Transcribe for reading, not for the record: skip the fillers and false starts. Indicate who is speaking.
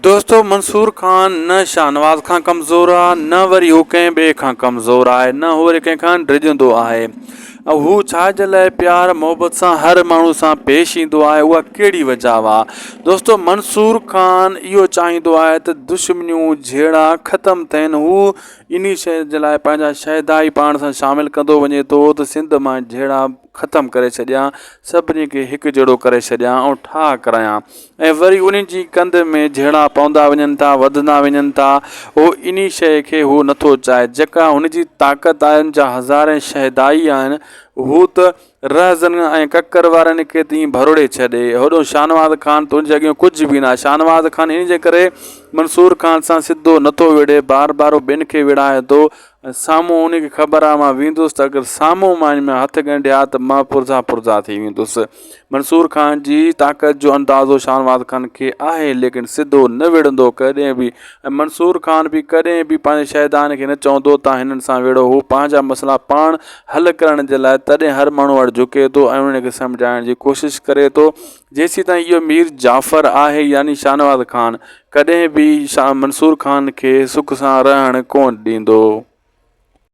Speaker 1: दोस्तों मंसूर खान न शाहनवाज़ खां कमज़ोर आहे न वरी हू कंहिं ॿिए खां कमज़ोर आहे न हू वरी कंहिंखां डिॼंदो आहे। ऐं हू छाजे लाइ प्यार मोहबत सां हर माण्हू सां पेश ईंदो आहे, उहा कहिड़ी वजह आहे। दोस्तों मंसूर खान इहो चाहींदो आहे त दुश्मनियूं जहिड़ा ख़तमु थियनि। हू इन शइ जे लाइ पंहिंजा शहदाई पाण सां शामिलु कंदो वञे थो त सिंध मां जहिड़ा ख़तमु करे छॾियां, सभिनी खे हिकु जहिड़ो करे छॾियां ऐं ठाह करायां। ऐं वरी उन्हनि जी कंध में जहिड़ा पवंदा वञनि था, वधंदा वञनि था, उहो इन शइ खे हू नथो चाहे। जेका हुनजी ताक़त आहे, जा हज़ारे शहदाई आहिनि, हू त रहज़न ऐं ककर वारनि खे तीअं भरोड़े छॾे। होॾो शाहनवाज़ खान तुंहिंजे अॻियां कुझु बि न आहे। शाहनवाज़ खान इन जे करे मंसूर खान सां सिधो नथो विढ़े, बार बार ॿियनि खे विढ़ाए थो। साम्हूं उनखे ख़बर आहे मां वेंदुसि त अगरि साम्हूं मां इन में हथु ॻंढिया त मां पुर्ज़ा पुर्ज़ा थी वेंदुसि। मंसूर खान जी ताक़त जो अंदाज़ो शाहनवाज़ खान खे आहे, लेकिन सिधो न विढ़ंदो कॾहिं बि। ऐं मंसूर खान बि कॾहिं बि पंहिंजे शहदान खे न चवंदो तव्हां हिननि सां विढ़ो। हू पंहिंजा मसइला पाण हल करण जे लाइ तॾहिं हर माण्हू वटि झुके थो ऐं उनखे सम्झाइण जी कोशिशि करे थो। जेसीं ताईं इहो मीर जाफ़र आहे यानी शाहनवाज़ खान, कॾहिं बि मंसूर खान खे सुख सां रहणु कोन ॾींदो।